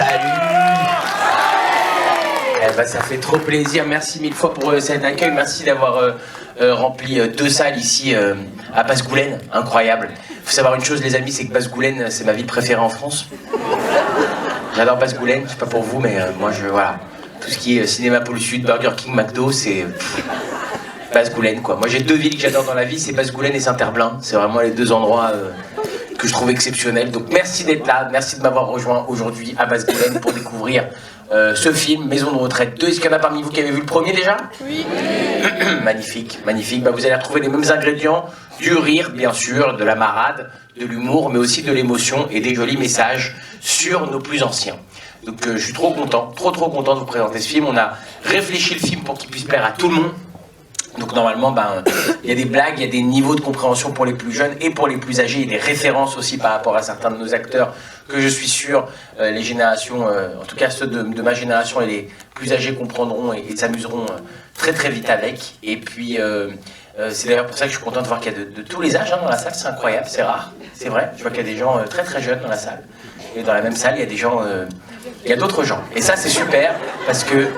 Salut. Eh ben, ça fait trop plaisir. Merci mille fois pour cet accueil. Merci d'avoir rempli 2 salles ici à Basse-Goulaine. Incroyable. Il faut savoir une chose, les amis, c'est que Basse-Goulaine, c'est ma ville préférée en France. J'adore Basse-Goulaine. Je sais pas pour vous, mais moi, voilà. Tout ce qui est cinéma Pôle Sud, Burger King, McDo, c'est Basse-Goulaine, quoi. Moi, j'ai 2 villes que j'adore dans la vie, c'est Basse-Goulaine et Saint-Herblain. C'est vraiment les 2 endroits que je trouve exceptionnels. Donc, merci d'être là. Merci de m'avoir rejoint aujourd'hui à Basse-Goulaine pour découvrir ce film, Maison de retraite 2. Est-ce qu'il y en a parmi vous qui avez vu le premier déjà? Oui. Magnifique, magnifique. Bah, vous allez retrouver les mêmes ingrédients, du rire, bien sûr, de la marade, de l'humour, mais aussi de l'émotion et des jolis messages sur nos plus anciens. Donc je suis trop content, trop content de vous présenter ce film. On a réfléchi le film pour qu'il puisse plaire à tout le monde. Donc normalement, il y a des blagues, il y a des niveaux de compréhension pour les plus jeunes et pour les plus âgés, et des références aussi par rapport à certains de nos acteurs que je suis sûr les générations, en tout cas ceux de ma génération et les plus âgés comprendront et s'amuseront très vite avec. Et puis c'est d'ailleurs pour ça que je suis content de voir qu'il y a de tous les âges dans la salle, c'est incroyable, c'est rare, c'est vrai. Je vois qu'il y a des gens très jeunes dans la salle. Et dans la même salle, il y a des gens, il y a d'autres gens. Et ça c'est super parce que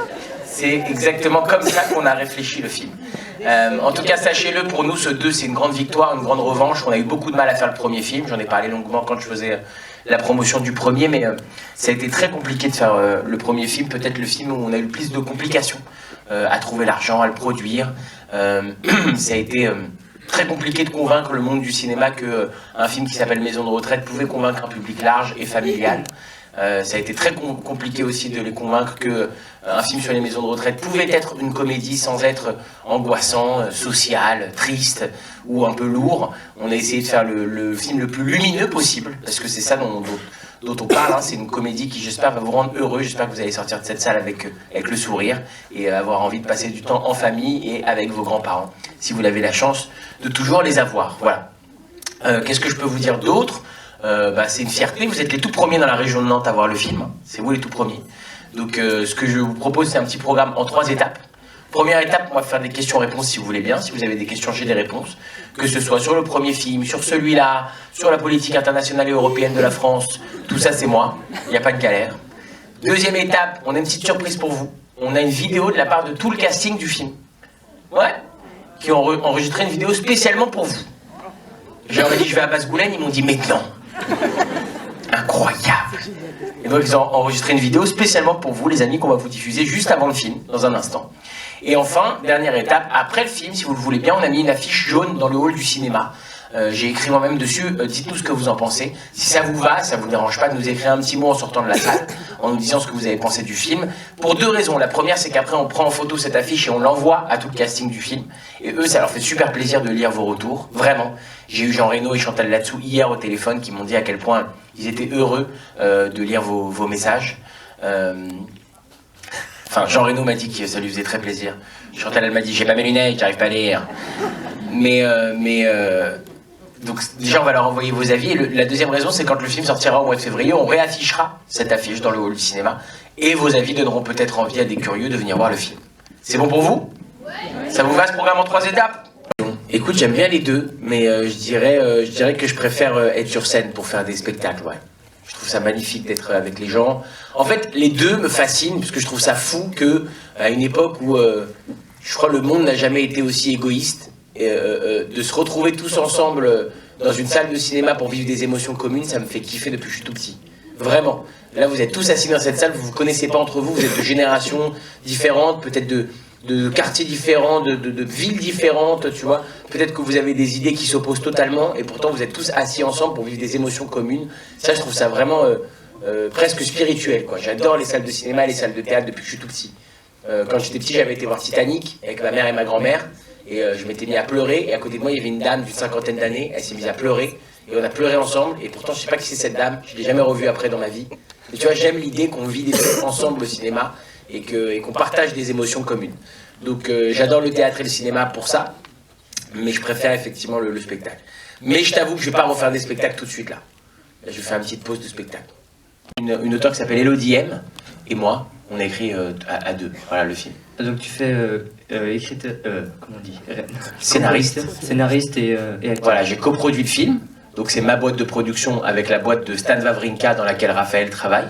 c'est exactement comme ça qu'on a réfléchi le film. En tout cas, sachez-le, pour nous, ce 2, c'est une grande victoire, une grande revanche. On a eu beaucoup de mal à faire le premier film. J'en ai parlé longuement quand je faisais la promotion du premier, mais ça a été très compliqué de faire le premier film. Peut-être le film où on a eu le plus de complications à trouver l'argent, à le produire. Ça a été très compliqué de convaincre le monde du cinéma qu'un film qui s'appelle Maison de retraite pouvait convaincre un public large et familial. Ça a été très compliqué aussi de les convaincre qu'un film sur les maisons de retraite pouvait être une comédie sans être angoissant, social, triste ou un peu lourd. On a essayé de faire le film le plus lumineux possible, parce que c'est ça dont on parle, hein. C'est une comédie qui, j'espère, va vous rendre heureux. J'espère que vous allez sortir de cette salle avec le sourire et avoir envie de passer du temps en famille et avec vos grands-parents, si vous avez la chance de toujours les avoir. Voilà. Qu'est-ce que je peux vous dire d'autre? C'est une fierté, vous êtes les tout premiers dans la région de Nantes à voir le film, c'est vous les tout premiers. Donc ce que je vous propose, c'est un petit programme en 3 étapes. Première étape, on va faire des questions-réponses si vous voulez bien. Si vous avez des questions, j'ai des réponses. Que ce soit sur le premier film, sur celui-là, sur la politique internationale et européenne de la France, tout ça c'est moi, il n'y a pas de galère. Deuxième étape, on a une petite surprise pour vous. On a une vidéo de la part de tout le casting du film. Ouais, qui ont enregistré une vidéo spécialement pour vous. J'aurais dit je vais à Basse-Goulaine, ils m'ont dit mais non. Incroyable. Et donc ils ont enregistré une vidéo spécialement pour vous les amis qu'on va vous diffuser juste avant le film, dans un instant. Et enfin, dernière étape, après le film, si vous le voulez bien, on a mis une affiche jaune dans le hall du cinéma. J'ai écrit moi-même dessus, dites-nous ce que vous en pensez. Si ça vous va, ça vous dérange pas de nous écrire un petit mot en sortant de la salle, en nous disant ce que vous avez pensé du film. Pour 2 raisons. La première, c'est qu'après on prend en photo cette affiche et on l'envoie à tout le casting du film. Et eux, ça leur fait super plaisir de lire vos retours, vraiment. J'ai eu Jean Reno et Chantal Latsou hier au téléphone qui m'ont dit à quel point ils étaient heureux de lire vos messages. Enfin, Jean Reno m'a dit que ça lui faisait très plaisir. Chantal, elle m'a dit, j'ai pas mes lunettes, j'arrive pas à lire. Donc déjà, on va leur envoyer vos avis. Et la deuxième raison, c'est quand le film sortira au mois de février, on réaffichera cette affiche dans le hall du cinéma. Et vos avis donneront peut-être envie à des curieux de venir voir le film. C'est bon pour vous? Ça vous va ce programme en 3 étapes? Écoute, j'aime bien les 2, mais je dirais que je préfère être sur scène pour faire des spectacles, ouais. Je trouve ça magnifique d'être avec les gens. En fait, les 2 me fascinent, parce que je trouve ça fou qu'à une époque où, je crois, le monde n'a jamais été aussi égoïste, de se retrouver tous ensemble dans une salle de cinéma pour vivre des émotions communes, ça me fait kiffer depuis que je suis tout petit. Vraiment. Là, vous êtes tous assis dans cette salle, vous ne vous connaissez pas entre vous êtes de générations différentes, peut-être de quartiers différents, de villes différentes, tu vois. Peut-être que vous avez des idées qui s'opposent totalement, et pourtant vous êtes tous assis ensemble pour vivre des émotions communes. Ça, je trouve ça vraiment presque spirituel, quoi. J'adore les salles de cinéma, les salles de théâtre depuis que je suis tout petit. Quand j'étais petit, j'avais été voir Titanic avec ma mère et ma grand-mère, et je m'étais mis à pleurer, et à côté de moi, il y avait une dame d'une 50aine d'années, elle s'est mise à pleurer, et on a pleuré ensemble, et pourtant, je sais pas qui c'est cette dame, je l'ai jamais revue après dans ma vie. Et tu vois, j'aime l'idée qu'on vit des trucs ensemble au cinéma, et qu'on partage des émotions communes. Donc j'adore le théâtre et le cinéma pour ça, mais je préfère effectivement le spectacle. Mais je t'avoue que je vais pas refaire des spectacles tout de suite là. Je vais faire une petite pause de spectacle. Une auteure qui s'appelle Elodie M et moi, on a écrit à 2, voilà le film. Donc tu fais comment on dit Scénariste et acteur. Voilà, j'ai coproduit le film, donc c'est ma boîte de production avec la boîte de Stan Wawrinka dans laquelle Raphaël travaille.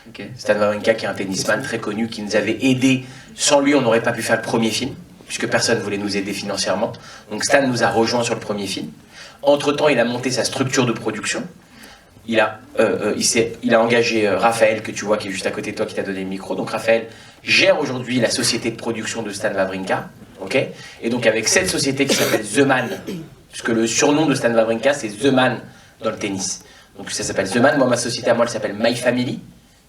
Ok. Stan Wawrinka, qui est un tennisman très connu, qui nous avait aidés. Sans lui, on n'aurait pas pu faire le premier film, puisque personne ne voulait nous aider financièrement. Donc Stan nous a rejoints sur le premier film. Entre-temps, il a monté sa structure de production. Il a engagé Raphaël, que tu vois, qui est juste à côté de toi, qui t'a donné le micro. Donc Raphaël gère aujourd'hui la société de production de Stan Wawrinka. Okay, et donc avec cette société qui s'appelle The Man, puisque le surnom de Stan Wawrinka, c'est The Man dans le tennis. Donc ça s'appelle The Man. Moi, ma société à moi, elle s'appelle My Family.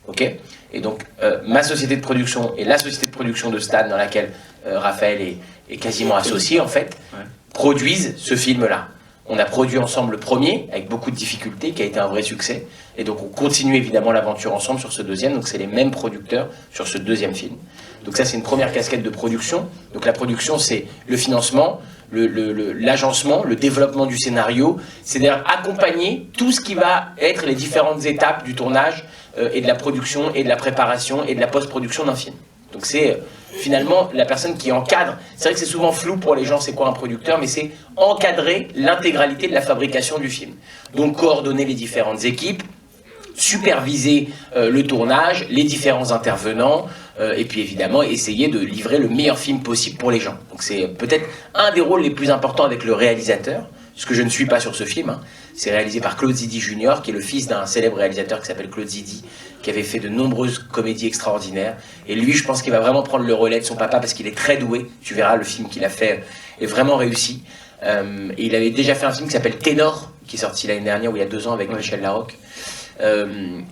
Okay, et donc ma société de production et la société de production de Stan, dans laquelle Raphaël est quasiment associé, en fait, produisent ce film-là. On a produit ensemble le premier, avec beaucoup de difficultés, qui a été un vrai succès. Et donc on continue évidemment l'aventure ensemble sur ce deuxième. Donc c'est les mêmes producteurs sur ce deuxième film. Donc ça, c'est une première casquette de production. Donc la production, c'est le financement, l'agencement, le développement du scénario. C'est-à-dire accompagner tout ce qui va être les différentes étapes du tournage et de la production et de la préparation et de la post-production d'un film. Donc c'est finalement la personne qui encadre. C'est vrai que c'est souvent flou pour les gens, c'est quoi un producteur, mais c'est encadrer l'intégralité de la fabrication du film. Donc coordonner les différentes équipes, superviser le tournage, les différents intervenants, et puis évidemment essayer de livrer le meilleur film possible pour les gens. Donc c'est peut-être un des rôles les plus importants avec le réalisateur, ce que je ne suis pas sur ce film. Hein. C'est réalisé par Claude Zidi Jr., qui est le fils d'un célèbre réalisateur qui s'appelle Claude Zidi, qui avait fait de nombreuses comédies extraordinaires. Et lui, je pense qu'il va vraiment prendre le relais de son papa parce qu'il est très doué. Tu verras, le film qu'il a fait est vraiment réussi. Et il avait déjà fait un film qui s'appelle Ténor, qui est sorti l'année dernière, ou il y a 2 ans, avec Michel Larocque.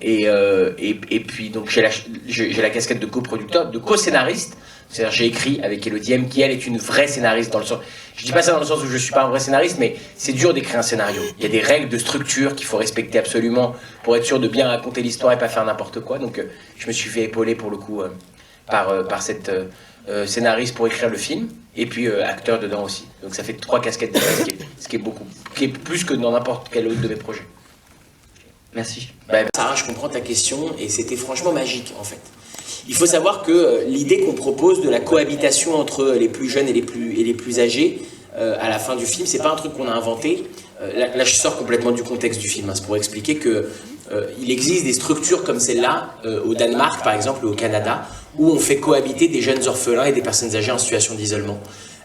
Et puis donc j'ai la casquette de coproducteur, de co-scénariste. C'est-à-dire j'ai écrit avec Elodie M, qui elle est une vraie scénariste, dans le sens, je dis pas ça dans le sens où je suis pas un vrai scénariste, mais c'est dur d'écrire un scénario. Il y a des règles de structure qu'il faut respecter absolument pour être sûr de bien raconter l'histoire et pas faire n'importe quoi. Donc je me suis fait épauler pour le coup par cette scénariste pour écrire le film, et puis acteur dedans aussi. Donc ça fait 3 casquettes, ce qui est plus que dans n'importe quel autre de mes projets. Merci. Sarah, je comprends ta question, et c'était franchement magique en fait. Il faut savoir que l'idée qu'on propose de la cohabitation entre les plus jeunes et les plus âgés à la fin du film, c'est pas un truc qu'on a inventé. Là, je sors complètement du contexte du film. Hein. C'est pour expliquer que il existe des structures comme celle-là au Danemark, par exemple, ou au Canada, où on fait cohabiter des jeunes orphelins et des personnes âgées en situation d'isolement.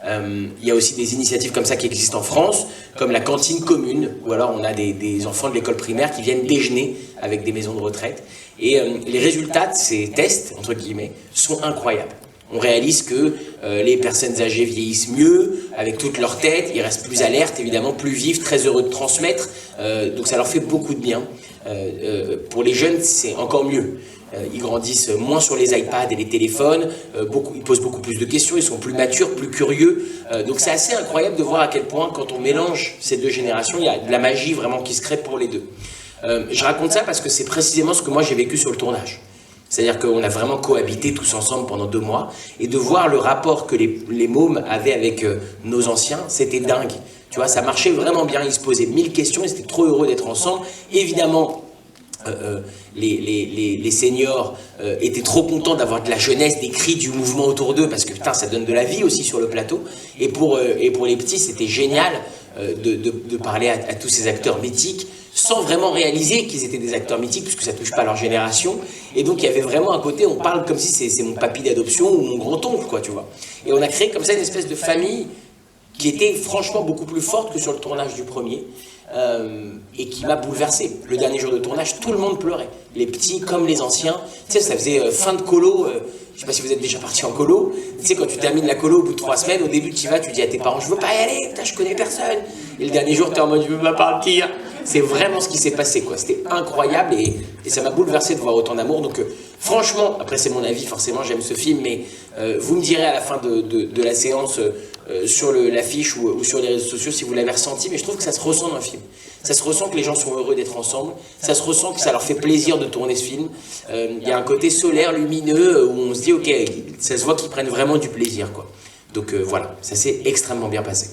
Il y a aussi des initiatives comme ça qui existent en France, comme la cantine commune, où alors on a des enfants de l'école primaire qui viennent déjeuner avec des maisons de retraite. Et les résultats de ces tests, entre guillemets, sont incroyables. On réalise que les personnes âgées vieillissent mieux, avec toute leur tête, ils restent plus alertes, évidemment, plus vifs, très heureux de transmettre, donc ça leur fait beaucoup de bien. Pour les jeunes, c'est encore mieux. Ils grandissent moins sur les iPads et les téléphones, ils posent beaucoup plus de questions, ils sont plus matures, plus curieux. Donc c'est assez incroyable de voir à quel point, quand on mélange ces 2 générations, il y a de la magie vraiment qui se crée pour les 2. Je raconte ça parce que c'est précisément ce que moi j'ai vécu sur le tournage. C'est-à-dire qu'on a vraiment cohabité tous ensemble pendant 2 mois, et de voir le rapport que les mômes avaient avec nos anciens, c'était dingue. Tu vois, ça marchait vraiment bien, ils se posaient 1000 questions, ils étaient trop heureux d'être ensemble. Évidemment, les seniors étaient trop contents d'avoir de la jeunesse, des cris, du mouvement autour d'eux, parce que putain, ça donne de la vie aussi sur le plateau. Et pour les petits, c'était génial de parler à tous ces acteurs mythiques, sans vraiment réaliser qu'ils étaient des acteurs mythiques, puisque ça touche pas leur génération. Et donc il y avait vraiment un côté, on parle comme si c'est mon papy d'adoption ou mon grand-oncle, quoi, tu vois. Et on a créé comme ça une espèce de famille qui était franchement beaucoup plus forte que sur le tournage du premier. Et qui m'a bouleversé. Le dernier jour de tournage, tout le monde pleurait. Les petits comme les anciens. Tu sais, ça faisait fin de colo. Je sais pas si vous êtes déjà parti en colo. Tu sais, quand tu termines la colo au bout de 3 semaines, au début tu y vas, tu dis à tes parents, je veux pas y aller, putain, je connais personne. Et le dernier jour, tu es en mode, je veux pas partir. C'est vraiment ce qui s'est passé, quoi. C'était incroyable, et ça m'a bouleversé de voir autant d'amour. Donc franchement, après c'est mon avis, forcément j'aime ce film, mais vous me direz à la fin de la séance sur l'affiche ou sur les réseaux sociaux si vous l'avez ressenti, mais je trouve que ça se ressent dans le film. Ça se ressent que les gens sont heureux d'être ensemble, ça se ressent que ça leur fait plaisir de tourner ce film. Il y a un côté solaire, lumineux, où on se dit ok, ça se voit qu'ils prennent vraiment du plaisir, quoi. Donc voilà, ça s'est extrêmement bien passé.